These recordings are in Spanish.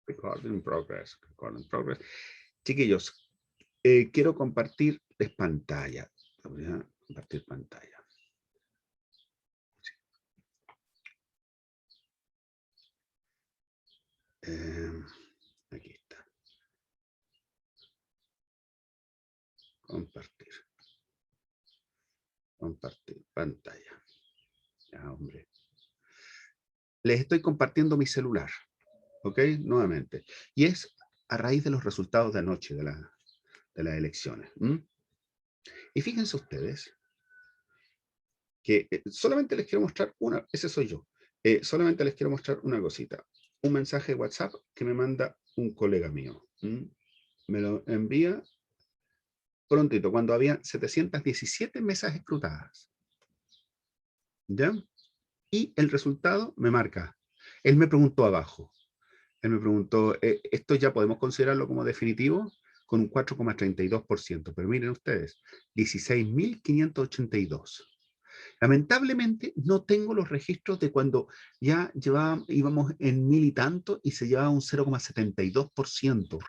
Recording progress. Recording progress. Chiquillos, quiero compartirles pantalla. Voy a compartir pantalla. Sí. Aquí está. Compartir. Compartir pantalla. Ya, hombre. Les estoy compartiendo mi celular. ¿Ok? Nuevamente. Y es a raíz de los resultados de anoche de las elecciones. Y fíjense ustedes que solamente les quiero mostrar una, ese soy yo. Solamente les quiero mostrar una cosita. Un mensaje de WhatsApp que me manda un colega mío. Me lo envía prontito, cuando había 717 mesas escrutadas. ¿Ya? Y el resultado me marca. Él me preguntó abajo. Él me preguntó, ¿esto ya podemos considerarlo como definitivo? Con un 4,32%. Pero miren ustedes, 16.582. Lamentablemente no tengo los registros de cuando ya íbamos en 1.000 y tanto y se llevaba un 0,72%.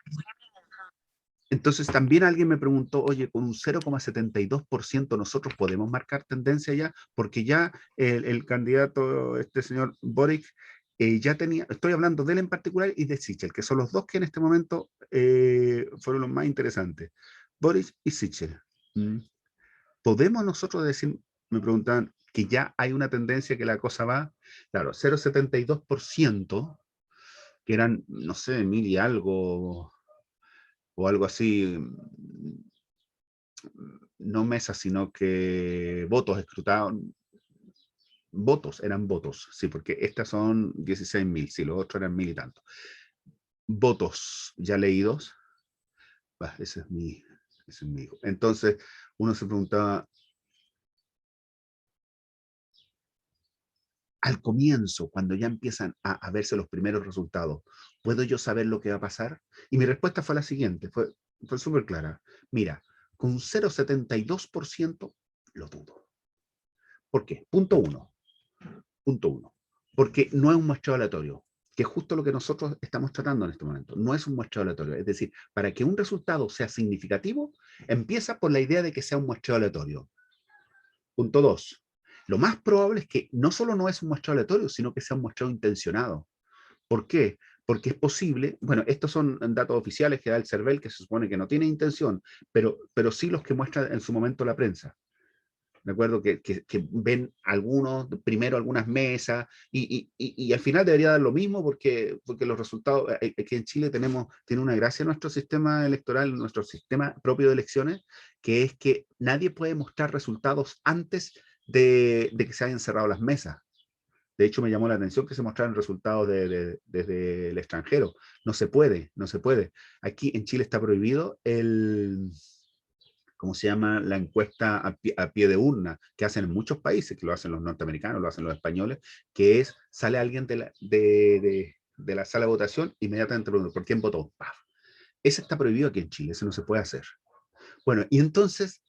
Entonces también alguien me preguntó, oye, con un 0,72% nosotros podemos marcar tendencia ya, porque ya el candidato, este señor Boric, ya tenía, estoy hablando de él en particular y de Sichel, que son los dos que en este momento fueron los más interesantes. Boric y Sichel. ¿Podemos nosotros decir, me preguntaban, que ya hay una tendencia que la cosa va? Claro, 0,72%, que eran, no sé, 1.000 y algo, o algo así, no mesas, sino que votos escrutados, eran votos, sí, porque estas son 16.000, sí, los otros eran 1.000 y tanto. Votos ya leídos, ese es mi hijo. Entonces, uno se preguntaba, al comienzo, cuando ya empiezan a verse los primeros resultados, ¿puedo yo saber lo que va a pasar? Y mi respuesta fue la siguiente, fue súper clara. Mira, con un 0,72% lo dudo. ¿Por qué? Punto uno. Porque no es un muestreo aleatorio, que es justo lo que nosotros estamos tratando en este momento. No es un muestreo aleatorio. Es decir, para que un resultado sea significativo, empieza por la idea de que sea un muestreo aleatorio. Punto dos. Lo más probable es que no solo no es un muestreo aleatorio, sino que sea un muestreo intencionado. ¿Por qué? Porque es posible, bueno, estos son datos oficiales que da el CERVEL, que se supone que no tiene intención, pero sí los que muestra en su momento la prensa. ¿De acuerdo? Que ven algunos, primero algunas mesas, y al final debería dar lo mismo porque los resultados, aquí en Chile tiene una gracia nuestro sistema electoral, nuestro sistema propio de elecciones, que es que nadie puede mostrar resultados antes de que se hayan cerrado las mesas. De hecho, me llamó la atención que se mostraran resultados desde el extranjero. No se puede, no se puede. Aquí en Chile está prohibido ¿cómo se llama? La encuesta a pie de urna, que hacen en muchos países, que lo hacen los norteamericanos, lo hacen los españoles, que es, sale alguien de la sala de votación, inmediatamente pregunta, ¿por quién votó? ¡Paf! Ese está prohibido aquí en Chile, ese no se puede hacer. Bueno, y entonces,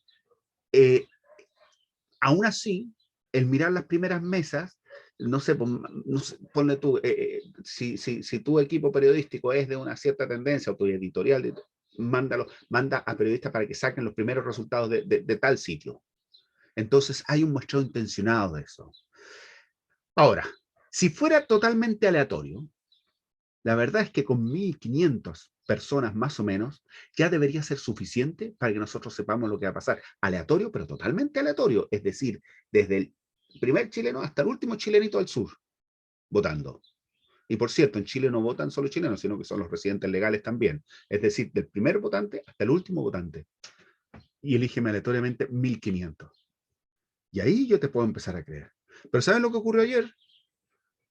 aún así, el mirar las primeras mesas, no sé, ponle tú, si tu equipo periodístico es de una cierta tendencia, o tu editorial, manda a periodistas para que saquen los primeros resultados de tal sitio. Entonces hay un muestreo intencionado de eso. Ahora, si fuera totalmente aleatorio, la verdad es que con 1.500 personas más o menos, ya debería ser suficiente para que nosotros sepamos lo que va a pasar. Aleatorio, pero totalmente aleatorio. Es decir, desde el primer chileno hasta el último chilenito al sur, votando. Y por cierto, en Chile no votan solo chilenos, sino que son los residentes legales también. Es decir, del primer votante hasta el último votante. Y elígeme aleatoriamente 1.500. Y ahí yo te puedo empezar a creer. Pero ¿saben lo que ocurrió ayer?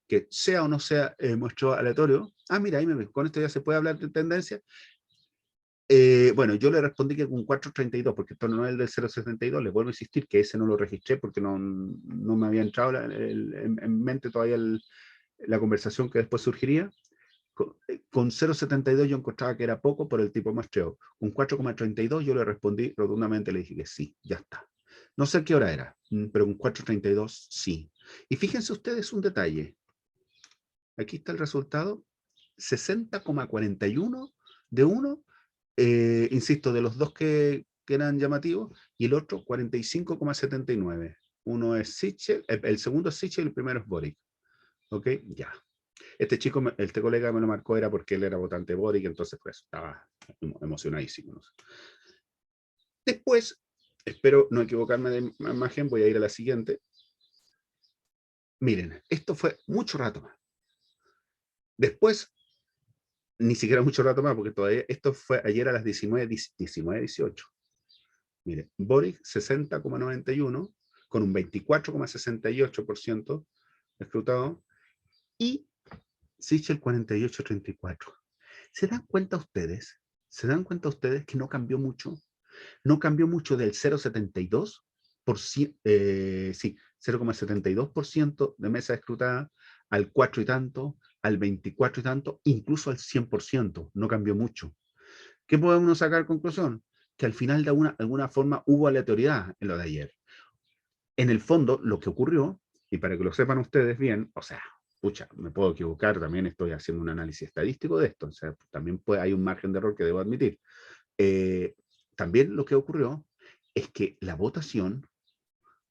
Que sea o no sea muestreo aleatorio. Mira, ahí con esto ya se puede hablar de tendencia. Bueno, yo le respondí que con 432, porque esto no es el del 0,72, les vuelvo a insistir que ese no lo registré porque no me había entrado en mente todavía la conversación que después surgiría. Con 0,72 yo encontraba que era poco por el tipo de muestreo. Con 4,32 yo le respondí rotundamente, le dije que sí, ya está. No sé qué hora era, pero con 4,32 sí. Y fíjense ustedes un detalle. Aquí está el resultado. 60,41 de uno, insisto, de los dos que eran llamativos, y el otro 45,79. Uno es Sichel, el segundo es Sichel, el primero es Boric. ¿Ok? Ya. Este chico, este colega me lo marcó, era porque él era votante de Boric, entonces pues estaba emocionadísimo. ¿No? Después, espero no equivocarme de imagen, voy a ir a la siguiente. Miren, esto fue mucho rato más. Después, ni siquiera mucho rato más, porque todavía, esto fue ayer a las 19:18. Mire, Boric 60,91, con un 24,68% escrutado, y Sichel 48,34. ¿Se dan cuenta ustedes? ¿Se dan cuenta ustedes que no cambió mucho? No cambió mucho del 0,72%, sí, 0,72% de mesa escrutada al 4 y tanto, al 24 y tanto, incluso al 100%. No cambió mucho. ¿Qué podemos sacar conclusión? Que al final de alguna forma hubo aleatoriedad en lo de ayer. En el fondo, lo que ocurrió, y para que lo sepan ustedes bien, o sea, pucha, me puedo equivocar, también estoy haciendo un análisis estadístico de esto, o sea, también hay un margen de error que debo admitir. También lo que ocurrió es que la votación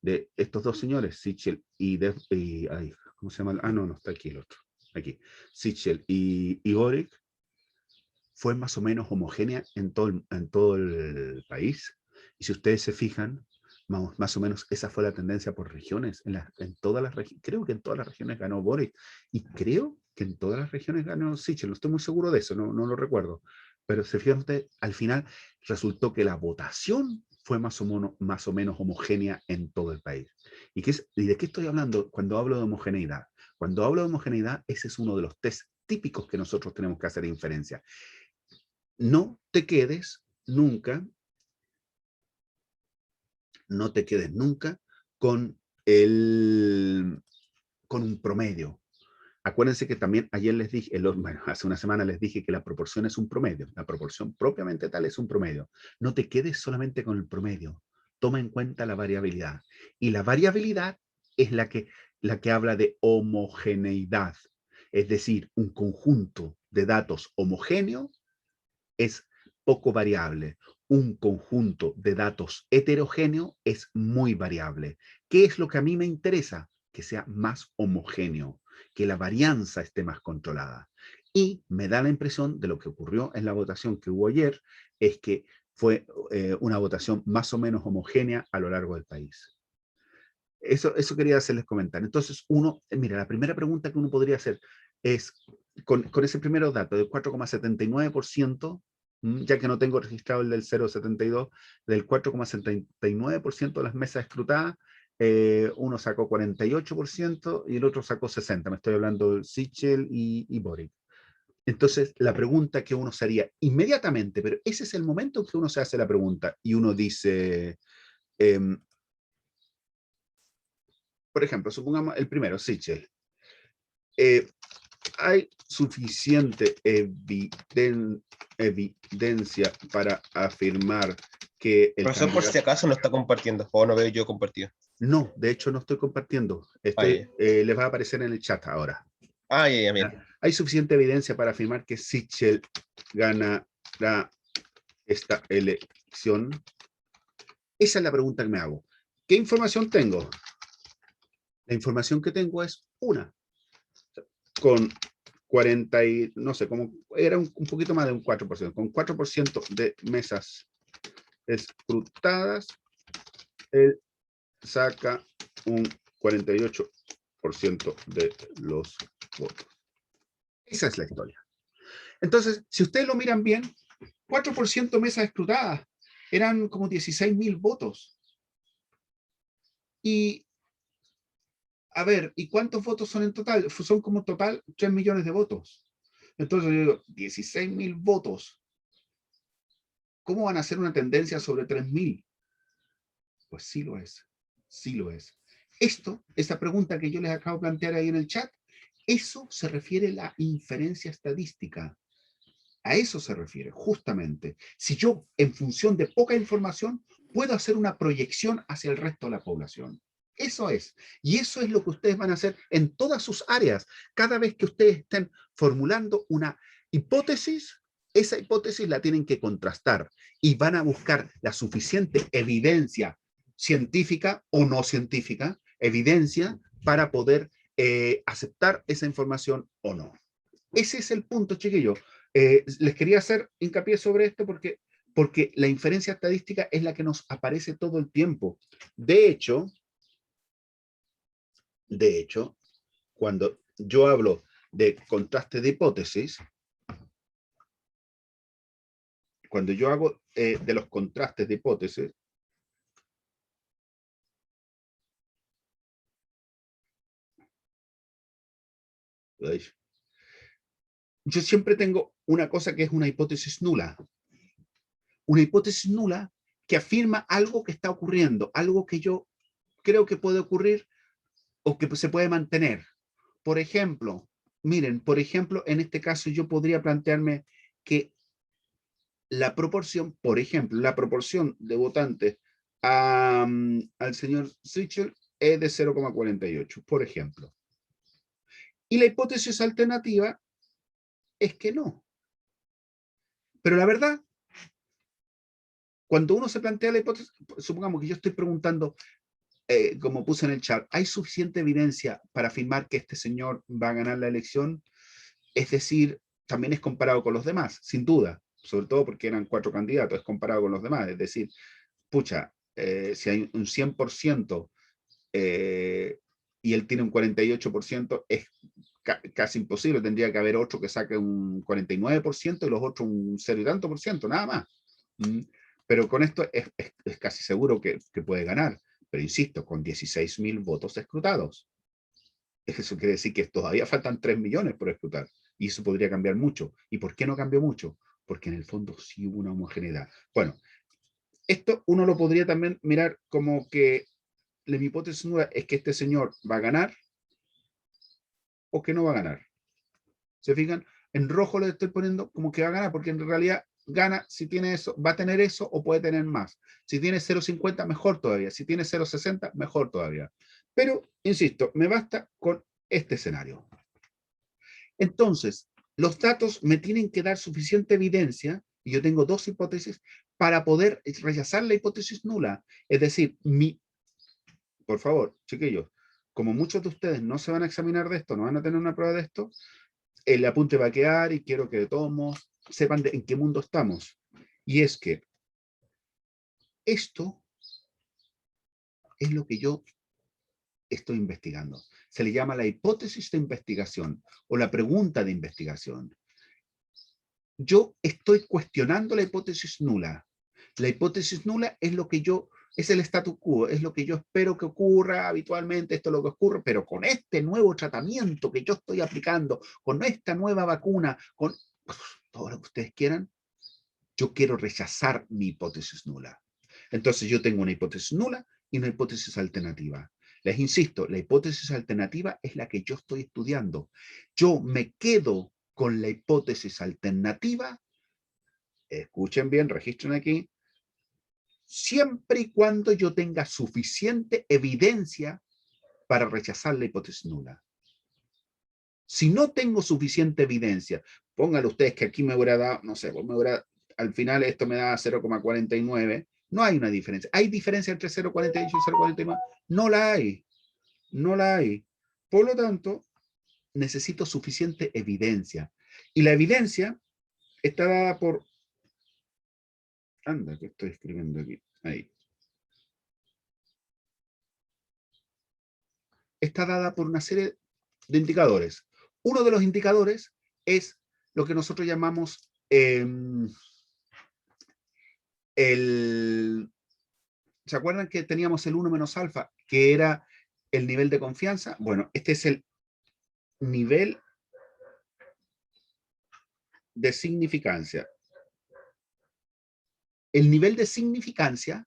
de estos dos señores, Sichel ay, ¿cómo se llama? Ah, no, no está aquí el otro. Aquí. Sichel y Boric fue más o menos homogénea en todo el país. Y si ustedes se fijan, más o menos esa fue la tendencia por regiones. En todas las regiones, creo que en todas las regiones ganó Boric. Y creo que en todas las regiones ganó Sichel. No estoy muy seguro de eso, no lo recuerdo. Pero se fijan ustedes, al final resultó que la votación fue más o menos homogénea en todo el país. ¿Y de qué estoy hablando cuando hablo de homogeneidad? Cuando hablo de homogeneidad, ese es uno de los test típicos que nosotros tenemos que hacer inferencia. No te quedes nunca, no te quedes nunca con con un promedio. Acuérdense que también ayer les dije, bueno, hace una semana les dije que la proporción es un promedio. La proporción propiamente tal es un promedio. No te quedes solamente con el promedio. Toma en cuenta la variabilidad. Y la variabilidad es la que habla de homogeneidad. Es decir, un conjunto de datos homogéneo es poco variable. Un conjunto de datos heterogéneo es muy variable. ¿Qué es lo que a mí me interesa? Que sea más homogéneo, que la varianza esté más controlada. Y me da la impresión de lo que ocurrió en la votación que hubo ayer, es que fue una votación más o menos homogénea a lo largo del país. Eso quería hacerles comentar. Entonces, mira, la primera pregunta que uno podría hacer es, con ese primer dato del 4,79%, ya que no tengo registrado el del 0,72, del 4,79% de las mesas escrutadas, uno sacó 48% y el otro sacó 60%. Me estoy hablando de Sichel y Boric. Entonces, la pregunta que uno se haría inmediatamente, pero ese es el momento en que uno se hace la pregunta y uno dice, por ejemplo, supongamos el primero, Sichel. ¿Hay suficiente evidencia para afirmar que el Profesor, por si candidato... acaso no está compartiendo, o no veo yo compartido. No, de hecho no estoy compartiendo. Ah, ya. Les va a aparecer en el chat ahora. Ah, ya, bien. ¿Ya? ¿Hay suficiente evidencia para afirmar que Sichel ganará esta elección? Esa es la pregunta que me hago. ¿Qué información tengo? La información que tengo es una. Con 40 y, no sé, como era un poquito más de un 4%, con 4% de mesas escrutadas, él saca un 48% de los votos. Esa es la historia. Entonces, si ustedes lo miran bien, 4% de mesas escrutadas, eran como 16.000 votos. Y, a ver, ¿y cuántos votos son en total? Son como total 3 millones de votos. Entonces, yo digo, 16.000 votos. ¿Cómo van a hacer una tendencia sobre 3.000? Pues sí lo es, sí lo es. Esta pregunta que yo les acabo de plantear ahí en el chat, eso se refiere a la inferencia estadística. A eso se refiere, justamente. Si yo, en función de poca información, puedo hacer una proyección hacia el resto de la población. Eso es. Y eso es lo que ustedes van a hacer en todas sus áreas. Cada vez que ustedes estén formulando una hipótesis, esa hipótesis la tienen que contrastar y van a buscar la suficiente evidencia científica o no científica, evidencia para poder aceptar esa información o no. Ese es el punto, chiquillos. Les quería hacer hincapié sobre esto porque la inferencia estadística es la que nos aparece todo el tiempo. De hecho, cuando yo hablo de contraste de hipótesis, cuando yo hago de los contrastes de hipótesis, yo siempre tengo una cosa que es una hipótesis nula. Una hipótesis nula que afirma algo que está ocurriendo, algo que yo creo que puede ocurrir o que se puede mantener. Por ejemplo, miren, por ejemplo, en este caso yo podría plantearme que la proporción, por ejemplo, la proporción de votantes al señor Sichel es de 0,48, por ejemplo. Y la hipótesis alternativa es que no. Pero la verdad, cuando uno se plantea la hipótesis, supongamos que yo estoy preguntando, como puse en el chat, ¿hay suficiente evidencia para afirmar que este señor va a ganar la elección? Es decir, también es comparado con los demás, sin duda, sobre todo porque eran 4 candidatos, es comparado con los demás. Es decir, pucha, si hay un 100% y él tiene un 48%, es casi imposible. Tendría que haber otro que saque un 49% y los otros un 0 y tanto por ciento, nada más. Pero con esto es casi seguro que puede ganar. Pero insisto, con 16.000 votos escrutados. Eso quiere decir que todavía faltan 3 millones por escrutar. Y eso podría cambiar mucho. ¿Y por qué no cambió mucho? Porque en el fondo sí hubo una homogeneidad. Bueno, esto uno lo podría también mirar como que la hipótesis nula es que este señor va a ganar o que no va a ganar. ¿Se fijan? En rojo le estoy poniendo como que va a ganar, porque en realidad gana si tiene eso, va a tener eso o puede tener más. Si tiene 0,50, mejor todavía. Si tiene 0,60, mejor todavía. Pero, insisto, me basta con este escenario. Entonces, los datos me tienen que dar suficiente evidencia, y yo tengo dos hipótesis, para poder rechazar la hipótesis nula. Es decir, por favor, chiquillos, como muchos de ustedes no se van a examinar de esto, no van a tener una prueba de esto, el apunte va a quedar y quiero que de todos modos sepan en qué mundo estamos. Y es que esto es lo que yo estoy investigando. Se le llama la hipótesis de investigación o la pregunta de investigación. Yo estoy cuestionando la hipótesis nula. La hipótesis nula es lo que es el status quo, es lo que yo espero que ocurra habitualmente, esto es lo que ocurre, pero con este nuevo tratamiento que yo estoy aplicando, con esta nueva vacuna, con todo lo que ustedes quieran, yo quiero rechazar mi hipótesis nula. Entonces yo tengo una hipótesis nula y una hipótesis alternativa. Les insisto, la hipótesis alternativa es la que yo estoy estudiando. Yo me quedo con la hipótesis alternativa, escuchen bien, registren aquí, siempre y cuando yo tenga suficiente evidencia para rechazar la hipótesis nula. Si no tengo suficiente evidencia, pónganlo ustedes que aquí me hubiera dado, no sé, al final esto me da 0,49, no hay una diferencia. ¿Hay diferencia entre 0,48 y 0,49? No la hay, no la hay. Por lo tanto, necesito suficiente evidencia. Y la evidencia está dada por... Anda, que estoy escribiendo aquí. Ahí. Está dada por una serie de indicadores. Uno de los indicadores es lo que nosotros llamamos ¿se acuerdan que teníamos el 1 menos alfa, que era el nivel de confianza? Bueno, este es el nivel de significancia. El nivel de significancia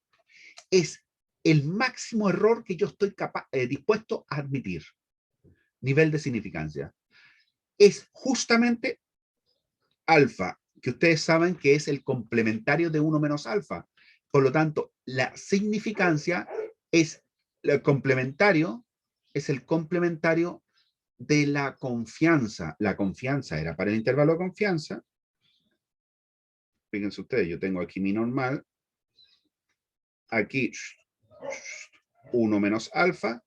es el máximo error que yo estoy dispuesto a admitir. Nivel de significancia. Es justamente alfa, que ustedes saben que es el complementario de 1 menos alfa. Por lo tanto, la significancia es El complementario es el complementario de la confianza. La confianza era para el intervalo de confianza. Fíjense ustedes, yo tengo aquí mi normal. Aquí 1 menos alfa.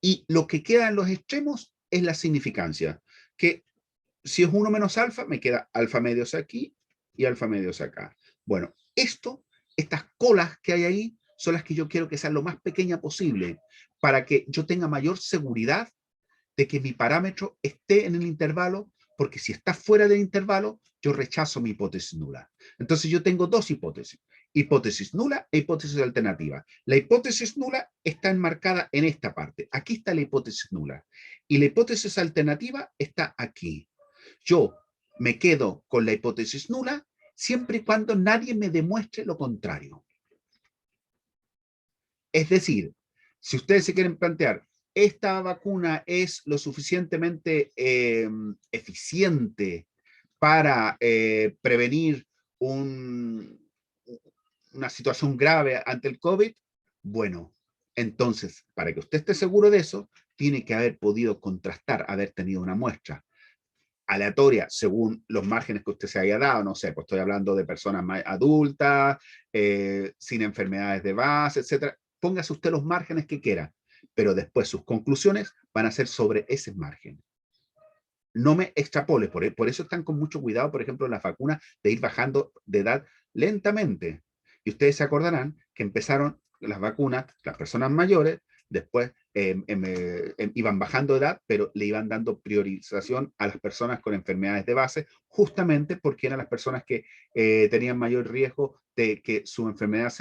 Y lo que queda en los extremos es la significancia. Que si es 1 menos alfa, me queda alfa medios aquí y alfa medios acá. Bueno, estas colas que hay ahí, son las que yo quiero que sean lo más pequeña posible para que yo tenga mayor seguridad de que mi parámetro esté en el intervalo, porque si está fuera del intervalo, yo rechazo mi hipótesis nula. Entonces yo tengo dos hipótesis nula e hipótesis alternativa. La hipótesis nula está enmarcada en esta parte. Aquí está la hipótesis nula. Y la hipótesis alternativa está aquí. Yo me quedo con la hipótesis nula siempre y cuando nadie me demuestre lo contrario. Es decir, si ustedes se quieren plantear, esta vacuna es lo suficientemente eficiente para prevenir una situación grave ante el COVID, bueno, entonces, para que usted esté seguro de eso, tiene que haber podido contrastar, haber tenido una muestra aleatoria según los márgenes que usted se haya dado, no sé, pues estoy hablando de personas más adultas, sin enfermedades de base, etcétera. Póngase usted los márgenes que quiera, pero después sus conclusiones van a ser sobre ese margen. No me extrapole, por eso están con mucho cuidado, por ejemplo, las vacunas, de ir bajando de edad lentamente. Y ustedes se acordarán que empezaron las vacunas, las personas mayores, después iban bajando de edad, pero le iban dando priorización a las personas con enfermedades de base, justamente porque eran las personas que tenían mayor riesgo de que su enfermedad,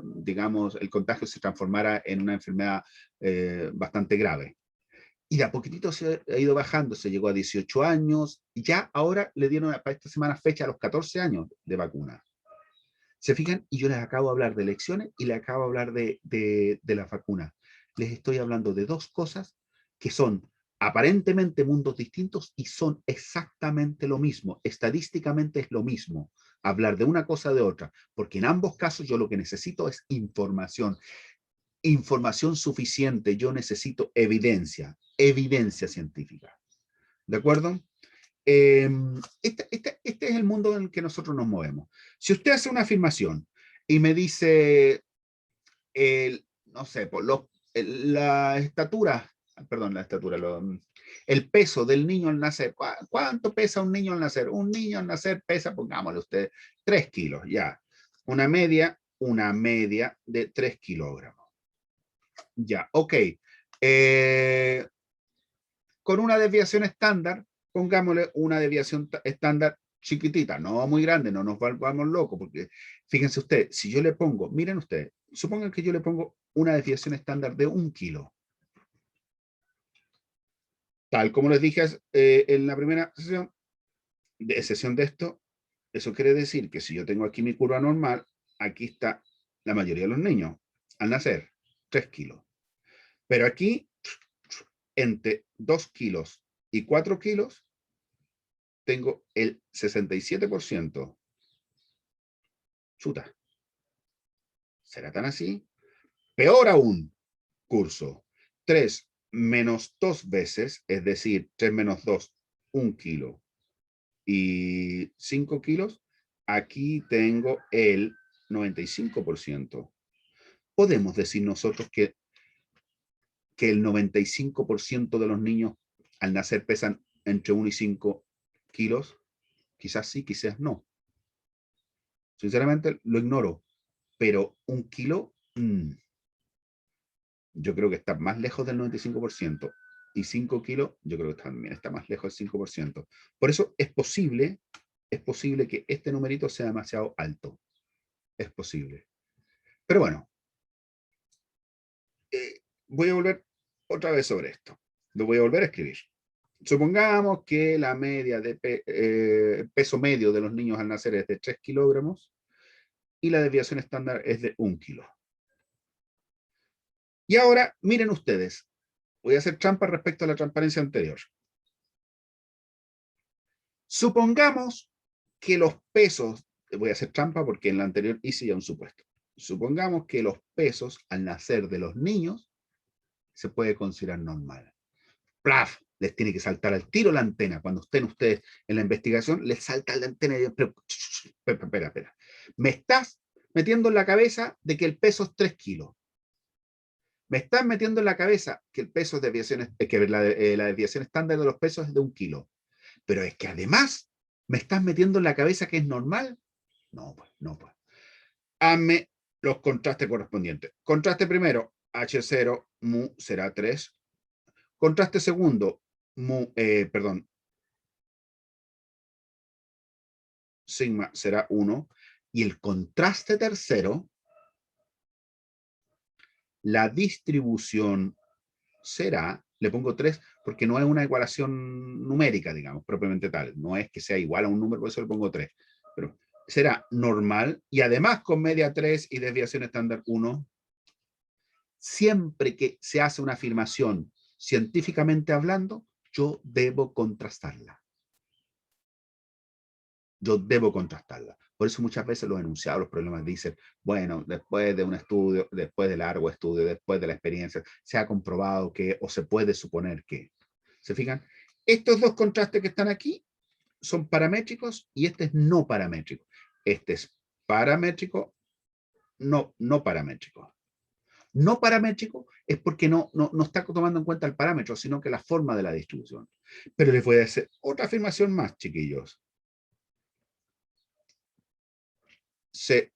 digamos, el contagio se transformara en una enfermedad bastante grave. Y de a poquitito se ha ido bajando, se llegó a 18 años, y ya ahora le dieron para esta semana fecha a los 14 años de vacuna. ¿Se fijan? Y yo les acabo de hablar de elecciones y les acabo de hablar de la vacuna. Les estoy hablando de dos cosas que son aparentemente mundos distintos y son exactamente lo mismo. Estadísticamente es lo mismo hablar de una cosa de otra, porque en ambos casos yo lo que necesito es información. Información suficiente, yo necesito evidencia científica. ¿De acuerdo? Este es el mundo en el que nosotros nos movemos. Si usted hace una afirmación y me dice, no sé, la estatura, perdón, el peso del niño al nacer, ¿cuánto pesa un niño al nacer? Un niño al nacer pesa, pongámosle usted, 3 kilos, ya. Una media de 3 kilogramos. Ya, ok. Con una desviación estándar, pongámosle una desviación estándar chiquitita, no muy grande, no nos volvamos locos, porque fíjense ustedes, si yo le pongo, miren ustedes, supongan que yo le pongo una desviación estándar de 1 kilo. Tal como les dije en la primera sesión de esto, eso quiere decir que si yo tengo aquí mi curva normal, aquí está la mayoría de los niños al nacer, 3 kilos. Pero aquí, entre 2 kilos y 4 kilos, tengo el 67%. Chuta. ¿Será tan así? Peor aún, curso. 3 menos 2 veces, es decir, 3 menos 2, 1 kilo y 5 kilos. Aquí tengo el 95%. Podemos decir nosotros que el 95% de los niños al nacer pesan entre 1 y 5 kilos. Quizás sí, quizás no. Sinceramente lo ignoro, pero 1 kilo, yo creo que está más lejos del 95%. Y 5 kilos, yo creo que también está más lejos del 5%. Por eso es posible que este numerito sea demasiado alto. Es posible. Pero bueno, voy a volver otra vez sobre esto. Lo voy a volver a escribir. Supongamos que la media de peso medio de los niños al nacer es de 3 kilogramos y la desviación estándar es de 1 kilo. Y ahora, miren ustedes, voy a hacer trampa respecto a la transparencia anterior. Supongamos que los pesos, voy a hacer trampa porque en la anterior hice ya un supuesto. supongamos que los pesos al nacer de los niños se puede considerar normal. ¡Plaf! Les tiene que saltar al tiro la antena. Cuando estén ustedes en la investigación, les salta la antena y espera. Me estás metiendo en la cabeza de que el peso es 3 kilos. Me estás metiendo en la cabeza que el peso de desviación, que la desviación estándar de los pesos es de 1 kilo. Pero es que además me estás metiendo en la cabeza que es normal. No, pues. Hazme los contrastes correspondientes. Contraste primero, H0 mu será 3. Contraste segundo, sigma será 1. Y el contraste tercero, la distribución será, le pongo 3 porque no es una igualación numérica, digamos, propiamente tal. No es que sea igual a un número, por eso le pongo 3. Pero será normal y además con media 3 y desviación estándar 1. Siempre que se hace una afirmación científicamente hablando, yo debo contrastarla. Por eso muchas veces los enunciados, los problemas dicen, bueno, después de un estudio, después de largo estudio, después de la experiencia, se ha comprobado que, o se puede suponer que. ¿Se fijan? Estos dos contrastes que están aquí son paramétricos y este es no paramétrico. Este es paramétrico, no paramétrico. No paramétrico es porque no está tomando en cuenta el parámetro, sino que la forma de la distribución. Pero les voy a hacer otra afirmación más, chiquillos. Se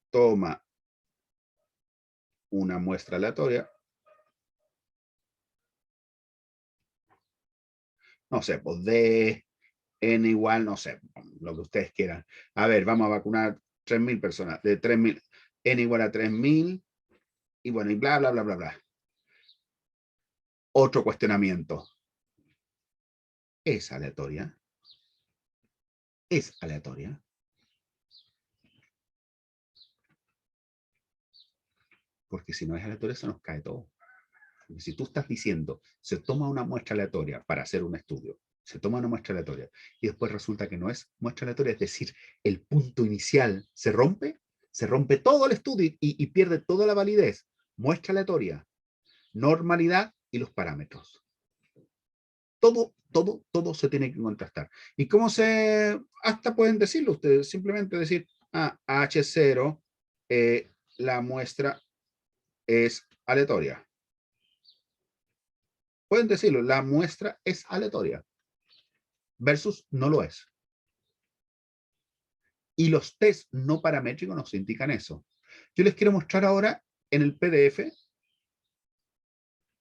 toma una muestra aleatoria. No sé, pues D, N igual, no sé, lo que ustedes quieran. A ver, vamos a vacunar 3.000 personas. De 3.000, N igual a 3.000. Y bueno, y bla. Otro cuestionamiento. ¿Es aleatoria? ¿Es aleatoria? Porque si no es aleatoria, se nos cae todo. Porque si tú estás diciendo, se toma una muestra aleatoria para hacer un estudio, se toma una muestra aleatoria y después resulta que no es muestra aleatoria, es decir, el punto inicial se rompe todo el estudio y pierde toda la validez. Muestra aleatoria, normalidad y los parámetros. Todo se tiene que contrastar. ¿Y cómo se...? Hasta pueden decirlo ustedes, simplemente decir, H0, la muestra es aleatoria. Pueden decirlo, la muestra es aleatoria versus no lo es. Y los test no paramétricos nos indican eso. Yo les quiero mostrar ahora en el PDF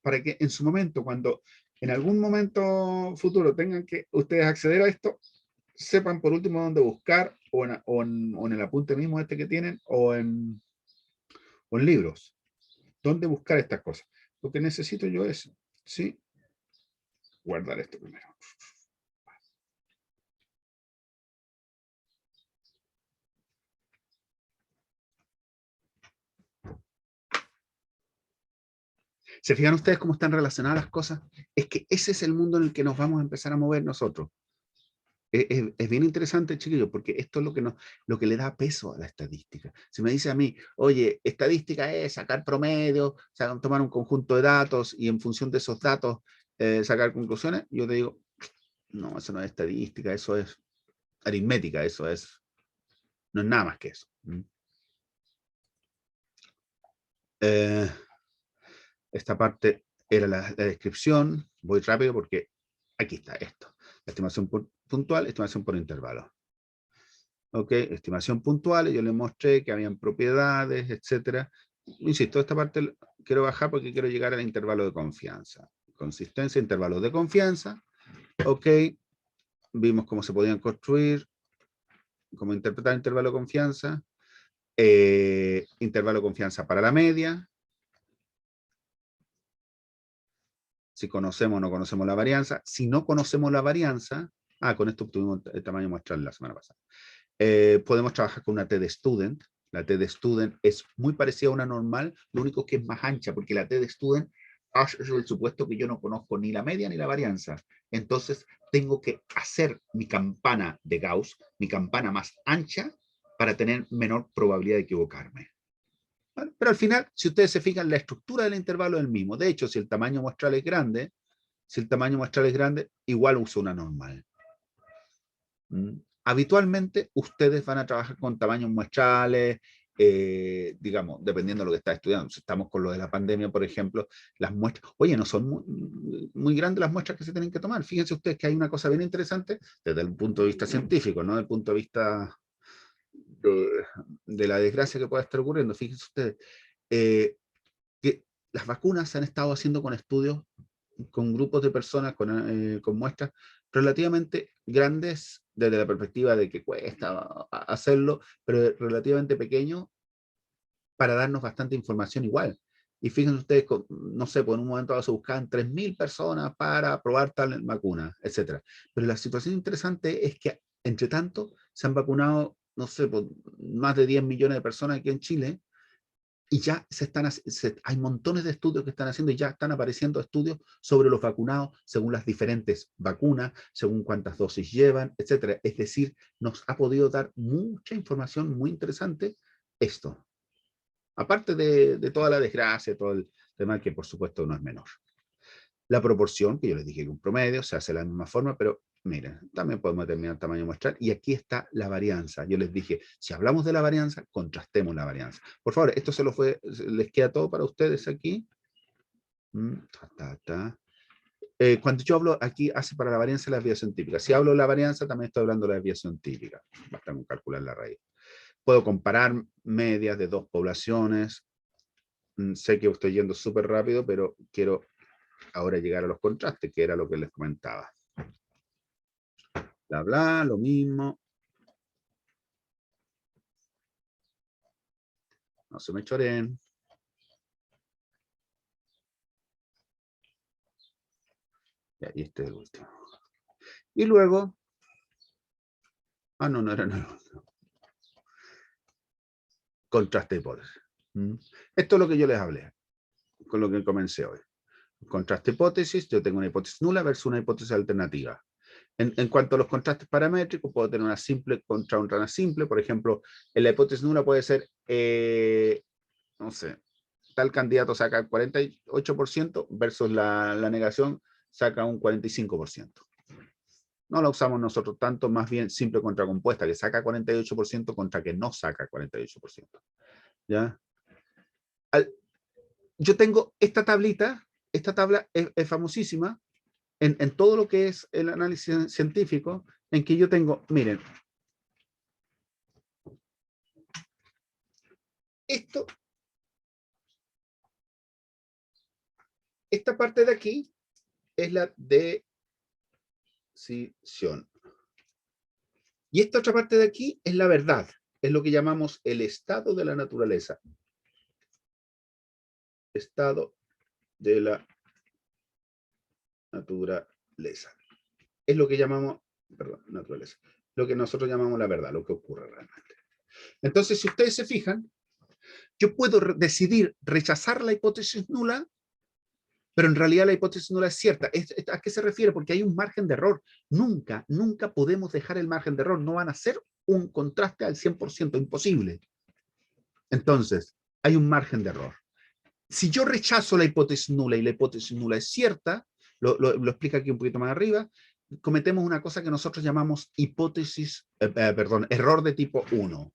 para que en su momento, cuando en algún momento futuro tengan que ustedes acceder a esto, sepan por último dónde buscar o en el apunte mismo este que tienen o en libros. Dónde buscar estas cosas. Lo que necesito yo es, ¿sí? Guardar esto primero. ¿Se fijan ustedes cómo están relacionadas las cosas? Es que ese es el mundo en el que nos vamos a empezar a mover nosotros. Es bien interesante, chiquillos, porque esto es lo que le da peso a la estadística. Si me dice a mí, oye, estadística es sacar promedio, tomar un conjunto de datos y en función de esos datos sacar conclusiones, yo te digo, no, eso no es estadística, eso es aritmética, no es nada más que eso. Esta parte era la descripción, voy rápido porque aquí está esto. La estimación puntual, estimación por intervalo. Ok, estimación puntual, yo les mostré que habían propiedades, etcétera. Insisto, esta parte quiero bajar porque quiero llegar al intervalo de confianza. Consistencia, intervalos de confianza. Ok, vimos cómo se podían construir, cómo interpretar intervalo de confianza. Intervalo de confianza para la media. Si conocemos o no conocemos la varianza. Si no conocemos la varianza, con esto obtuvimos el tamaño muestral la semana pasada. Podemos trabajar con una T de Student. La T de Student es muy parecida a una normal, lo único que es más ancha, porque la T de Student hace el supuesto que yo no conozco ni la media ni la varianza. Entonces, tengo que hacer mi campana de Gauss, mi campana más ancha, para tener menor probabilidad de equivocarme. ¿Vale? Pero al final, si ustedes se fijan, la estructura del intervalo es el mismo. De hecho, si el tamaño muestral es grande, igual uso una normal. Habitualmente, ustedes van a trabajar con tamaños muestrales, digamos, dependiendo de lo que está estudiando. Si estamos con lo de la pandemia, por ejemplo, las muestras, oye, no son muy grandes las muestras que se tienen que tomar. Fíjense ustedes que hay una cosa bien interesante desde el punto de vista científico, no desde el punto de vista de la desgracia que pueda estar ocurriendo. Fíjense ustedes que las vacunas se han estado haciendo con estudios, con grupos de personas, con muestras relativamente grandes desde la perspectiva de que cuesta hacerlo, pero relativamente pequeño para darnos bastante información igual. Y fíjense ustedes, no sé, por un momento dado se buscaban 3.000 personas para probar tal vacuna, etc. Pero la situación interesante es que, entre tanto, se han vacunado, no sé, por más de 10 millones de personas aquí en Chile, y ya hay montones de estudios que están haciendo y ya están apareciendo estudios sobre los vacunados según las diferentes vacunas, según cuántas dosis llevan, etc. Es decir, nos ha podido dar mucha información muy interesante esto. Aparte de toda la desgracia, todo el tema que por supuesto no es menor. La proporción, que yo les dije que un promedio, se hace de la misma forma, pero miren, también podemos determinar el tamaño muestral, y aquí está la varianza. Yo les dije, si hablamos de la varianza, contrastemos la varianza. Por favor, esto les queda todo para ustedes aquí. Cuando yo hablo aquí, hace para la varianza la desviación típica. Si hablo de la varianza, también estoy hablando de la desviación típica. Basta con calcular la raíz. Puedo comparar medias de dos poblaciones. Sé que estoy yendo súper rápido, pero quiero ahora llegar a los contrastes, que era lo que les comentaba. Bla, bla, lo mismo. No se me choren. Y este es el último. Y luego... no era el último. Contraste de hipótesis. Esto es lo que yo les hablé, con lo que comencé hoy. Contraste hipótesis, yo tengo una hipótesis nula versus una hipótesis alternativa. En cuanto a los contrastes paramétricos, puedo tener una simple contra una simple. Por ejemplo, en la hipótesis nula puede ser, no sé, tal candidato saca el 48% versus la negación saca un 45%. No la usamos nosotros tanto, más bien simple contra compuesta, que saca 48% contra que no saca 48%. ¿Ya? Yo tengo esta tablita, esta tabla es famosísima en todo lo que es el análisis científico, en que yo tengo, miren, esta parte de aquí es la decisión. Y esta otra parte de aquí es la verdad, es lo que llamamos el estado de la naturaleza. Estado de la naturaleza. Es lo que llamamos, perdón, naturaleza. Lo que nosotros llamamos la verdad, lo que ocurre realmente. Entonces, si ustedes se fijan, yo puedo decidir rechazar la hipótesis nula, pero en realidad la hipótesis nula es cierta. ¿A qué se refiere? Porque hay un margen de error. Nunca podemos dejar el margen de error. No van a ser un contraste al 100%, imposible. Entonces, hay un margen de error. Si yo rechazo la hipótesis nula y la hipótesis nula es cierta, lo explica aquí un poquito más arriba, cometemos una cosa que nosotros llamamos error de tipo 1.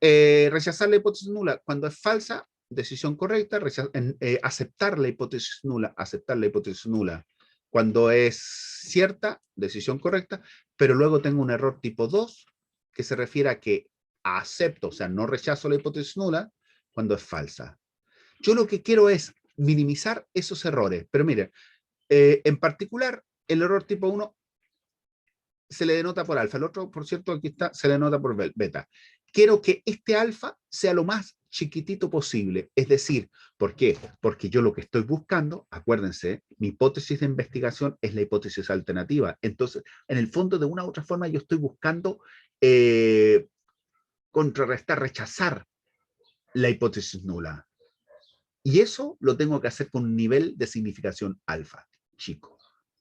Rechazar la hipótesis nula cuando es falsa, decisión correcta. Aceptar la hipótesis nula cuando es cierta, decisión correcta, pero luego tengo un error tipo 2 que se refiere a que acepto, o sea, no rechazo la hipótesis nula cuando es falsa. Yo lo que quiero es minimizar esos errores, pero mire, en particular, el error tipo 1 se le denota por alfa, el otro, por cierto, aquí está, se le denota por beta. Quiero que este alfa sea lo más chiquitito posible, es decir, ¿por qué? Porque yo lo que estoy buscando, acuérdense, mi hipótesis de investigación es la hipótesis alternativa, entonces, en el fondo, de una u otra forma, yo estoy buscando contrarrestar, rechazar la hipótesis nula. Y eso lo tengo que hacer con un nivel de significación alfa, chico.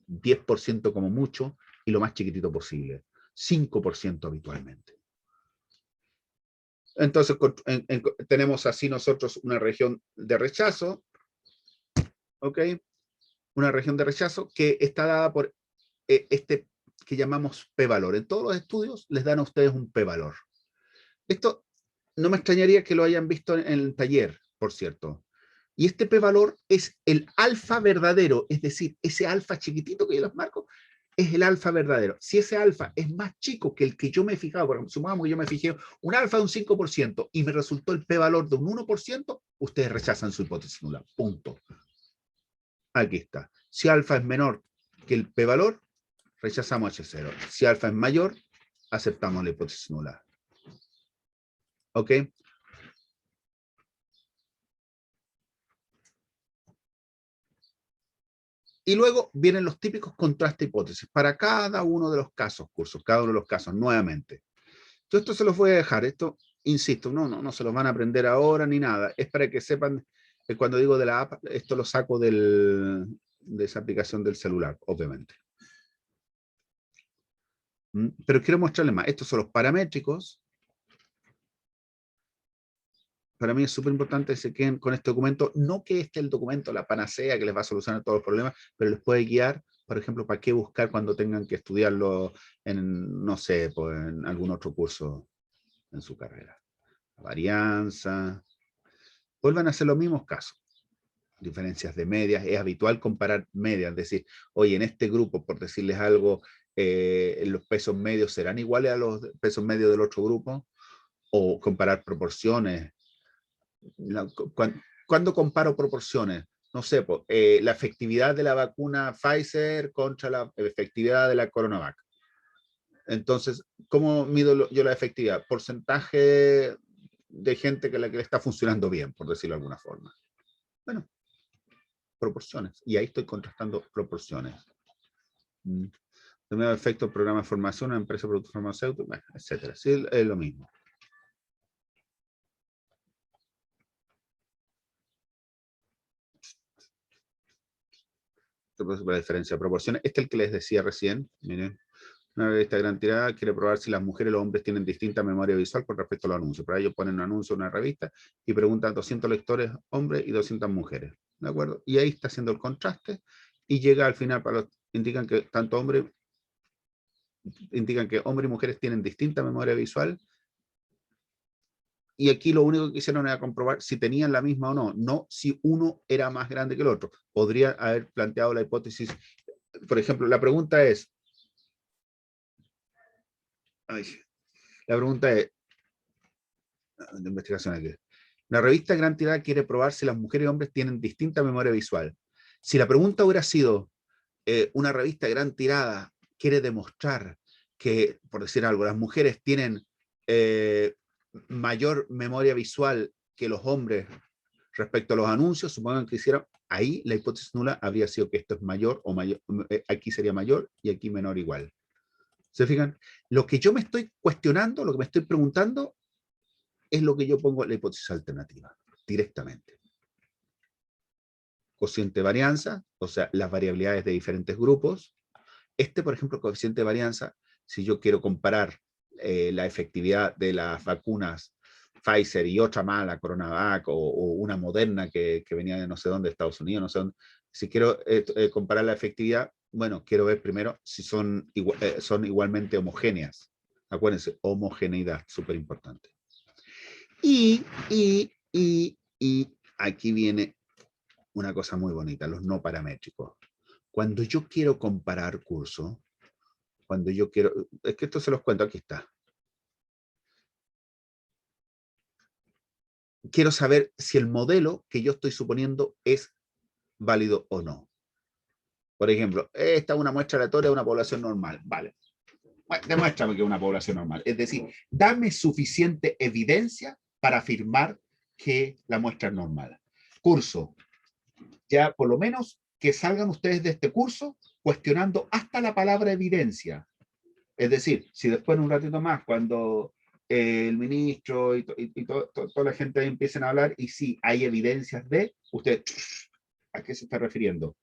10% como mucho y lo más chiquitito posible. 5% habitualmente. Entonces tenemos así nosotros una región de rechazo, ¿ok? Una región de rechazo que está dada por este que llamamos p-valor. En todos los estudios les dan a ustedes un p-valor. Esto no me extrañaría que lo hayan visto en el taller, por cierto. Y este p-valor es el alfa verdadero, es decir, ese alfa chiquitito que yo les marco, es el alfa verdadero. Si ese alfa es más chico que el que yo me he fijado, por ejemplo, supongamos que yo me fijé un alfa de un 5% y me resultó el p-valor de un 1%, ustedes rechazan su hipótesis nula. Punto. Aquí está. Si alfa es menor que el p-valor, rechazamos H0. Si alfa es mayor, aceptamos la hipótesis nula. ¿Ok? Y luego vienen los típicos contrastes hipótesis para cada uno de los casos, cada uno de los casos, nuevamente. Yo esto se los voy a dejar, esto, insisto, no se los van a aprender ahora ni nada, es para que sepan que cuando digo de la app, esto lo saco de esa aplicación del celular, obviamente. Pero quiero mostrarles más, estos son los paramétricos. Para mí es súper importante que se queden con este documento, no que este es el documento, la panacea que les va a solucionar todos los problemas, pero les puede guiar, por ejemplo, para qué buscar cuando tengan que estudiarlo en, no sé, pues en algún otro curso en su carrera. Varianza. Vuelvan a hacer los mismos casos. Diferencias de medias. Es habitual comparar medias, es decir, oye, en este grupo, por decirles algo, los pesos medios serán iguales a los pesos medios del otro grupo, o comparar proporciones. Cuando comparo proporciones, no sé, pues, la efectividad de la vacuna Pfizer contra la efectividad de la CoronaVac. Entonces, ¿cómo mido yo la efectividad? Porcentaje de gente que le está funcionando bien, por decirlo de alguna forma. Bueno, proporciones. Y ahí estoy contrastando proporciones. Primero efecto, programa de formación, una empresa de productos farmacéuticos, bueno, etcétera. Sí, es lo mismo. La diferencia de proporciones. Este es el que les decía recién. Miren. Una revista de gran tirada quiere probar si las mujeres y los hombres tienen distinta memoria visual con respecto a los anuncios. Para ello ponen un anuncio en una revista y preguntan a 200 lectores hombres y 200 mujeres. ¿De acuerdo? Y ahí está haciendo el contraste y llega al final, indican que tanto hombres, indican que hombres y mujeres tienen distinta memoria visual. Y aquí lo único que hicieron era comprobar si tenían la misma o no, no si uno era más grande que el otro. Podría haber planteado la hipótesis. Por ejemplo, la pregunta es, la pregunta es, de investigación aquí. La revista Gran Tirada quiere probar si las mujeres y hombres tienen distinta memoria visual. Si la pregunta hubiera sido, una revista Gran Tirada quiere demostrar que, por decir algo, las mujeres tienen mayor memoria visual que los hombres respecto a los anuncios, supongan que hicieron, ahí la hipótesis nula habría sido que esto es mayor o mayor, aquí sería mayor y aquí menor igual. ¿Se fijan? Lo que yo me estoy cuestionando, lo que me estoy preguntando, es lo que yo pongo en la hipótesis alternativa, directamente. Cociente de varianza, o sea, las variabilidades de diferentes grupos. Por ejemplo, coeficiente de varianza, si yo quiero comparar la efectividad de las vacunas Pfizer y otra más, la CoronaVac, o una Moderna que venía de no sé dónde, Estados Unidos, no sé dónde, si quiero comparar la efectividad, bueno, quiero ver primero si son igualmente homogéneas. Acuérdense, homogeneidad, súper importante. Y aquí viene una cosa muy bonita, los no paramétricos. Cuando yo quiero comparar curso, cuando yo quiero, es que esto se los cuento, aquí está. Quiero saber si el modelo que yo estoy suponiendo es válido o no. Por ejemplo, esta es una muestra aleatoria de una población normal. Vale. Bueno, demuéstrame que es una población normal. Es decir, dame suficiente evidencia para afirmar que la muestra es normal. Curso. Ya por lo menos que salgan ustedes de este curso cuestionando hasta la palabra evidencia. Es decir, si después en un ratito más, cuando el ministro y toda la gente ahí empiecen a hablar, y sí, hay evidencias de, usted, ¿a qué se está refiriendo?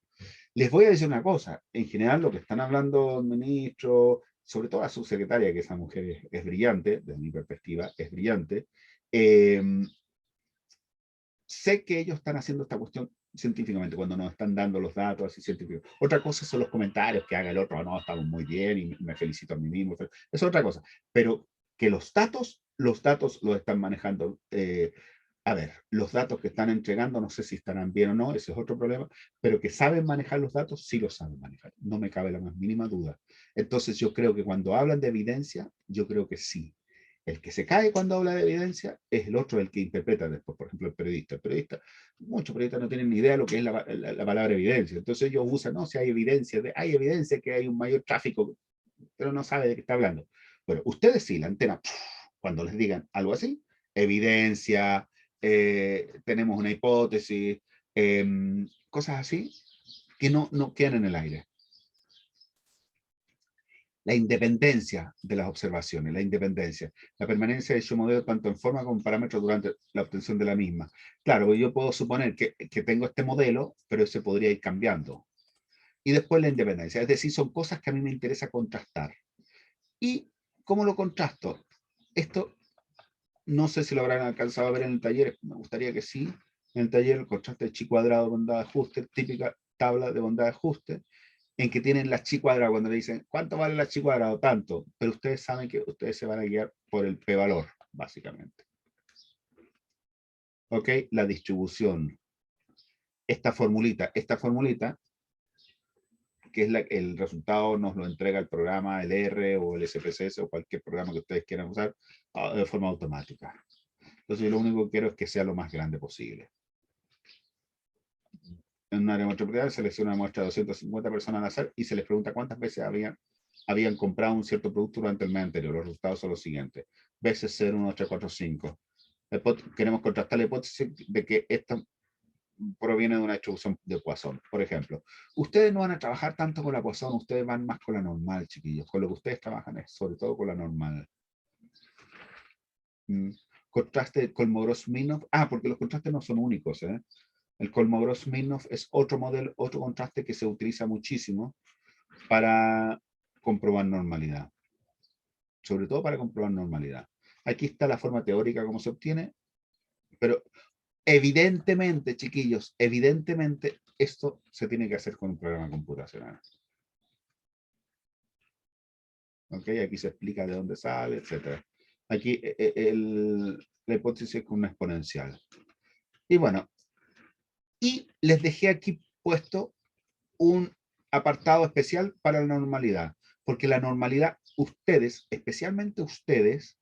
Les voy a decir una cosa, en general lo que están hablando el ministro, sobre todo a su secretaria, que esa mujer es brillante, desde mi perspectiva, es brillante, Sé que ellos están haciendo esta cuestión científicamente, cuando nos están dando los datos así científicos. Otra cosa son los comentarios que haga el otro, no, estamos muy bien y me felicito a mí mismo. Es otra cosa. Pero que los datos los están manejando. A ver, los datos que están entregando, no sé si estarán bien o no, ese es otro problema, pero que saben manejar los datos, sí los saben manejar. No me cabe la más mínima duda. Entonces yo creo que cuando hablan de evidencia, yo creo que sí. El que se cae cuando habla de evidencia es el otro, el que interpreta después, por ejemplo, el periodista. El periodista, muchos periodistas no tienen ni idea de lo que es la palabra evidencia. Entonces ellos usan, no, si hay evidencia que hay un mayor tráfico, pero no sabe de qué está hablando. Bueno, ustedes sí, la antena, cuando les digan algo así, evidencia, tenemos una hipótesis, cosas así, que no quedan en el aire. La independencia de las observaciones, la permanencia de su modelo tanto en forma como en parámetros durante la obtención de la misma. Claro, yo puedo suponer que tengo este modelo, pero ese podría ir cambiando. Y después la independencia, es decir, son cosas que a mí me interesa contrastar. ¿Y cómo lo contrasto? Esto, no sé si lo habrán alcanzado a ver en el taller, me gustaría que sí. En el taller, el contraste de chi cuadrado de bondad de ajuste, típica tabla de bondad de ajuste, en que tienen la chi cuadrada, cuando le dicen, ¿cuánto vale la chi cuadrado? Tanto. Pero ustedes saben que ustedes se van a guiar por el p-valor, básicamente. ¿Ok? La distribución. Esta formulita, que es el resultado, nos lo entrega el programa, el R o el SPSS o cualquier programa que ustedes quieran usar de forma automática. Entonces, yo lo único que quiero es que sea lo más grande posible. En un área metropolitana selecciona una muestra de 250 personas al azar y se les pregunta cuántas veces habían comprado un cierto producto durante el mes anterior. Los resultados son los siguientes. Veces 0, 1, 2, 3, 4, 5. Queremos contrastar la hipótesis de que esto proviene de una distribución de Poisson. Por ejemplo, ustedes no van a trabajar tanto con la Poisson, ustedes van más con la normal, chiquillos. Con lo que ustedes trabajan es sobre todo con la normal. Contraste de Kolmogorov-Smirnov. Porque los contrastes no son únicos, ¿eh? El Kolmogorov-Smirnov es otro modelo, otro contraste que se utiliza muchísimo para comprobar normalidad. Sobre todo para comprobar normalidad. Aquí está la forma teórica como se obtiene, pero evidentemente, chiquillos, evidentemente esto se tiene que hacer con un programa computacional. ¿Ok? Aquí se explica de dónde sale, etc. Aquí la hipótesis es con una exponencial. Y bueno, y les dejé aquí puesto un apartado especial para la normalidad, porque la normalidad, ustedes, especialmente ustedes,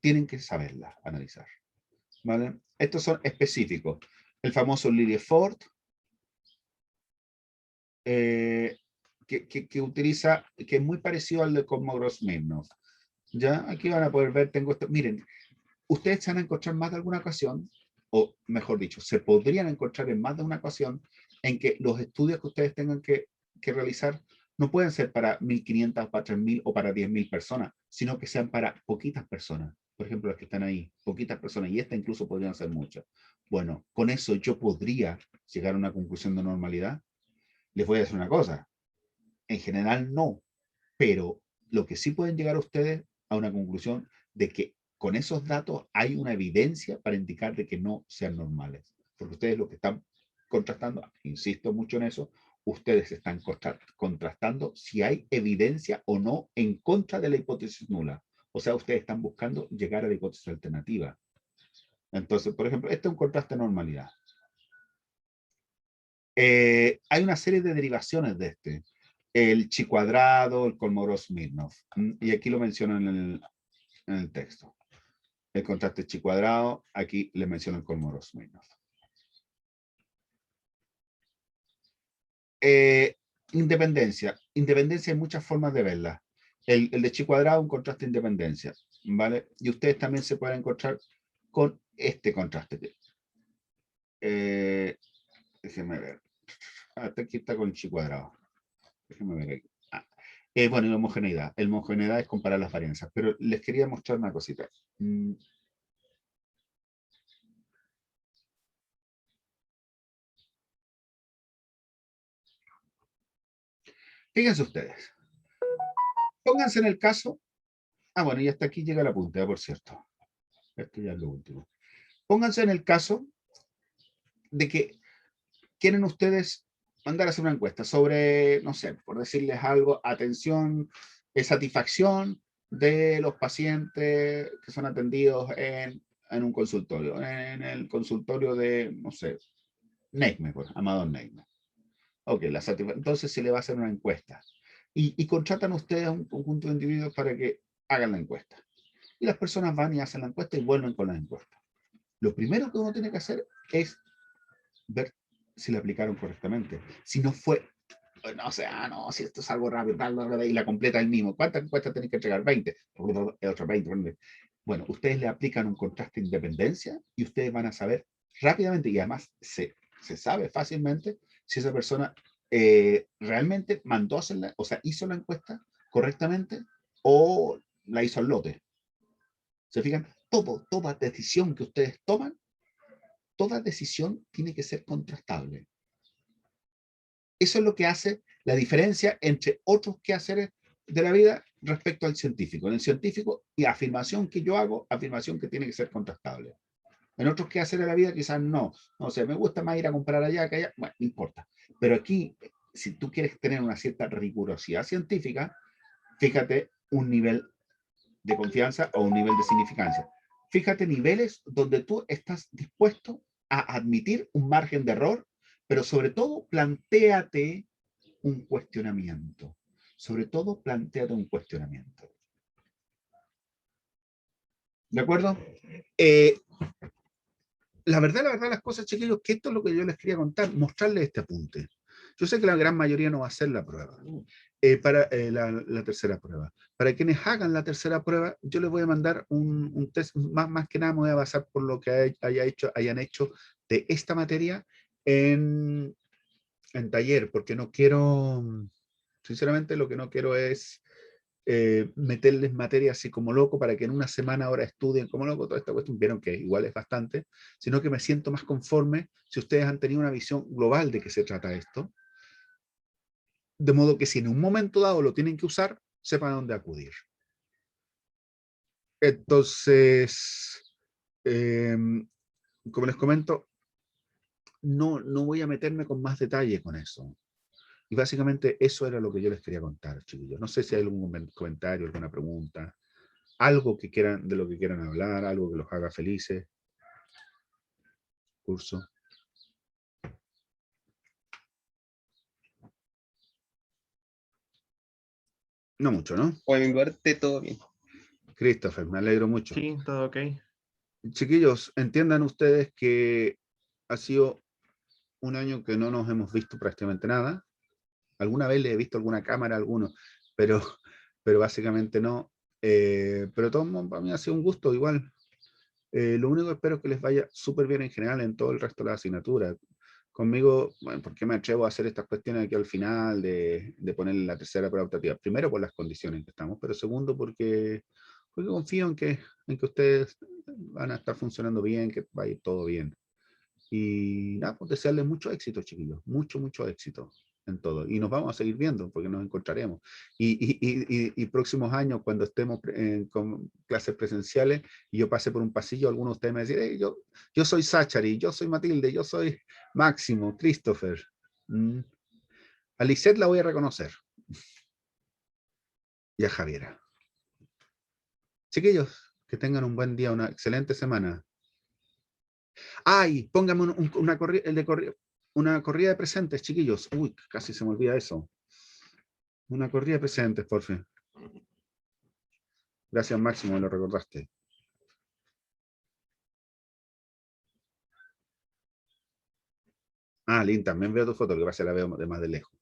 tienen que saberla analizar. ¿Vale? Estos son específicos. El famoso Lillieford, que utiliza, que es muy parecido al de Kolmogorov-Smirnov. Ya, aquí van a poder ver, tengo esto. Miren, ustedes se van a encontrar más de alguna ocasión, o mejor dicho, se podrían encontrar en más de una ocasión en que los estudios que ustedes tengan que realizar no pueden ser para 1.500, para 3.000 o para 10.000 personas, sino que sean para poquitas personas. Por ejemplo, las que están ahí, poquitas personas, y esta incluso podrían ser muchas. Bueno, con eso yo podría llegar a una conclusión de normalidad. Les voy a decir una cosa, en general no, pero lo que sí pueden llegar a ustedes a una conclusión de que con esos datos hay una evidencia para indicar de que no sean normales. Porque ustedes lo que están contrastando, insisto mucho en eso, ustedes están contrastando si hay evidencia o no en contra de la hipótesis nula. O sea, ustedes están buscando llegar a la hipótesis alternativa. Entonces, por ejemplo, este es un contraste de normalidad. Hay una serie de derivaciones de este. El chi cuadrado, el Kolmogorov-Smirnov. Y aquí lo menciono en el texto. El contraste chi cuadrado, aquí le menciono el Kolmogorov-Smirnov. Independencia. Independencia hay muchas formas de verla. El de chi cuadrado, un contraste de independencia. ¿Vale? Y ustedes también se pueden encontrar con este contraste. Déjenme ver. Hasta aquí está con chi cuadrado. Déjenme ver aquí. Bueno, y la homogeneidad. La homogeneidad es comparar las varianzas. Pero les quería mostrar una cosita. Fíjense ustedes. Pónganse en el caso. Bueno, y hasta aquí llega la punta, por cierto. Esto ya es lo último. Pónganse en el caso de que quieren ustedes mandar a hacer una encuesta sobre, no sé, por decirles algo, atención, satisfacción de los pacientes que son atendidos en un consultorio, en el consultorio de, no sé, Neigme, pues, Amador Neigme. Ok, entonces se le va a hacer una encuesta. Y contratan ustedes a un conjunto de individuos para que hagan la encuesta. Y las personas van y hacen la encuesta y vuelven con la encuesta. Lo primero que uno tiene que hacer es ver si la aplicaron correctamente. Si no fue, no sé, no, si esto es algo rápido, y la completa el mismo. ¿Cuántas encuestas tenéis que entregar? 20. Otra 20. Bueno, ustedes le aplican un contraste de independencia y ustedes van a saber rápidamente, y además se sabe fácilmente si esa persona realmente mandó a hacerla, o sea, hizo la encuesta correctamente o la hizo al lote. ¿Se fijan? Toda decisión que ustedes toman, toda decisión tiene que ser contrastable. Eso es lo que hace la diferencia entre otros quehaceres de la vida respecto al científico. En el científico, y afirmación que yo hago, afirmación que tiene que ser contrastable. En otros quehaceres de la vida quizás no. No sé, me gusta más ir a comprar allá que allá. Bueno, no importa. Pero aquí, si tú quieres tener una cierta rigurosidad científica, fíjate un nivel de confianza o un nivel de significancia. Fíjate niveles donde tú estás dispuesto a admitir un margen de error, pero sobre todo plantéate un cuestionamiento. Sobre todo plantéate un cuestionamiento. ¿De acuerdo? La verdad, las cosas, chiquillos, que esto es lo que yo les quería contar, mostrarles este apunte. Yo sé que la gran mayoría no va a hacer la prueba, para la tercera prueba. Para quienes hagan la tercera prueba, yo les voy a mandar un test, más que nada me voy a basar por lo que hayan hecho de esta materia en taller, porque no quiero, sinceramente lo que no quiero es meterles materia así como loco para que en una semana ahora estudien como loco toda esta cuestión. Vieron que igual es bastante, sino que me siento más conforme si ustedes han tenido una visión global de qué se trata esto, de modo que si en un momento dado lo tienen que usar, sepan a dónde acudir. Entonces, como les comento, no voy a meterme con más detalle con eso. Y básicamente eso era lo que yo les quería contar, chiquillos. No sé si hay algún comentario, alguna pregunta, algo que quieran, de lo que quieran hablar, algo que los haga felices. Curso. No mucho, ¿no? Por mi parte, todo bien. Christopher, me alegro mucho. Sí, todo ok. Chiquillos, entiendan ustedes que ha sido un año que no nos hemos visto prácticamente nada. Alguna vez le he visto alguna cámara a algunos, pero básicamente no. Pero todo para mí ha sido un gusto igual. Lo único que espero es que les vaya súper bien en general en todo el resto de la asignatura. Conmigo, bueno, ¿por qué me atrevo a hacer estas cuestiones aquí al final de poner la tercera prueba optativa? Primero, por las condiciones en que estamos, pero segundo, porque confío en que ustedes van a estar funcionando bien, que va a ir todo bien. Y nada, pues desearles mucho éxito, chiquillos, mucho éxito en todo. Y nos vamos a seguir viendo porque nos encontraremos. Y próximos años, cuando estemos con clases presenciales y yo pase por un pasillo, algunos de ustedes me decir, hey, yo soy Zachary, yo soy Matilde, yo soy Máximo, Christopher. A Lisette la voy a reconocer. Y a Javiera. Chiquillos, que tengan un buen día, una excelente semana. ¡Ay! Póngame una corrida de presentes, chiquillos. Uy, casi se me olvida eso. Una corrida de presentes, por fin. Gracias, Máximo, me lo recordaste. Ah, Lynn, también veo tu foto, que pasa la veo de más de lejos.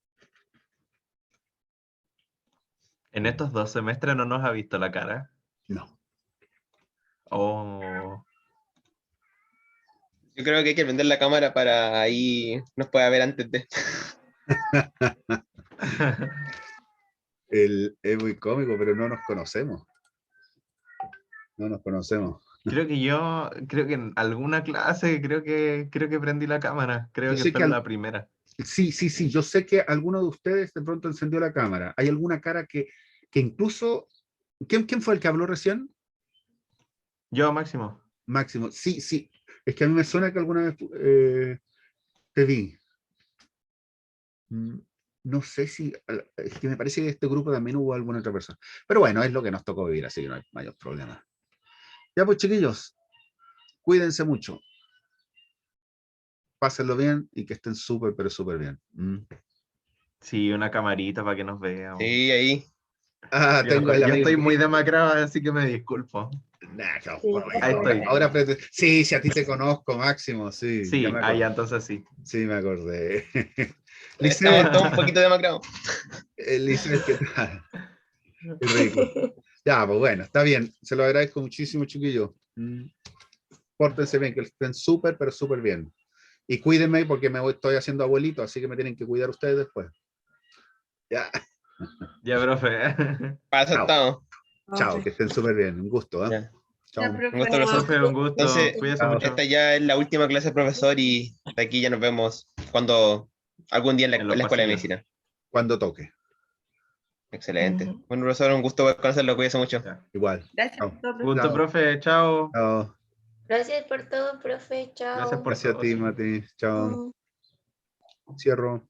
En estos 2 semestres no nos ha visto la cara. No. Oh. Yo creo que hay que prender la cámara para ahí nos pueda ver antes de. Es muy cómico, pero no nos conocemos. No nos conocemos. Creo que en alguna clase, creo que prendí la cámara. Creo Yo que sé fue que en la primera. sí, yo sé que alguno de ustedes de pronto encendió la cámara. ¿Hay alguna cara que incluso... ¿Quién fue el que habló recién? Yo, Máximo. Máximo. Sí, sí. Es que a mí me suena que alguna vez te vi. Mm, No sé si, es que me parece que este grupo también hubo alguna otra persona. Pero bueno, es lo que nos tocó vivir, así que no hay mayor problema. Ya pues, chiquillos, cuídense mucho. Pásenlo bien y que estén súper, pero súper bien. Sí, una camarita para que nos veamos. Sí, ahí. Ah, Yo, tengo el yo amigo estoy muy Chris. demacrado, así que me disculpo. Nah, no, Sí, bueno, Ahí estoy. ahora sí, sí, a ti te conozco, Máximo, sí, ya Sí, me ya, acordé. entonces sí. Sí, me acordé. Estamos Lisette, todos un poquito demacrados. Lisette, ¿qué tal? Qué rico. Ya, pues bueno, está bien. Se lo agradezco muchísimo, chiquillos. Pórtense bien, que estén súper, pero súper bien. Y cuídenme porque estoy haciendo abuelito, así que me tienen que cuidar ustedes después. Ya, Ya, profe. Para eso chao, estamos. chao, que estén súper bien. Un gusto, ¿eh? Ya. Ya, Chao. Un gusto, profesor. Profe, un gusto. Entonces, Cuídese Chao. mucho. esta ya es la última clase, profesor, y de aquí ya nos vemos cuando algún día en En la los escuela de pasillos. medicina. Cuando toque. Excelente. Ujú. Bueno, profesor, un gusto conocerlo. Cuídese mucho. Ya. Igual. Gracias Chao. por todo, Gusto, Chao. profe. Chao. Chao. Gracias por todo, profe. Gracias Chao. por Gracias a todo. ti, Sí. Mati. Chao. Mm. Cierro.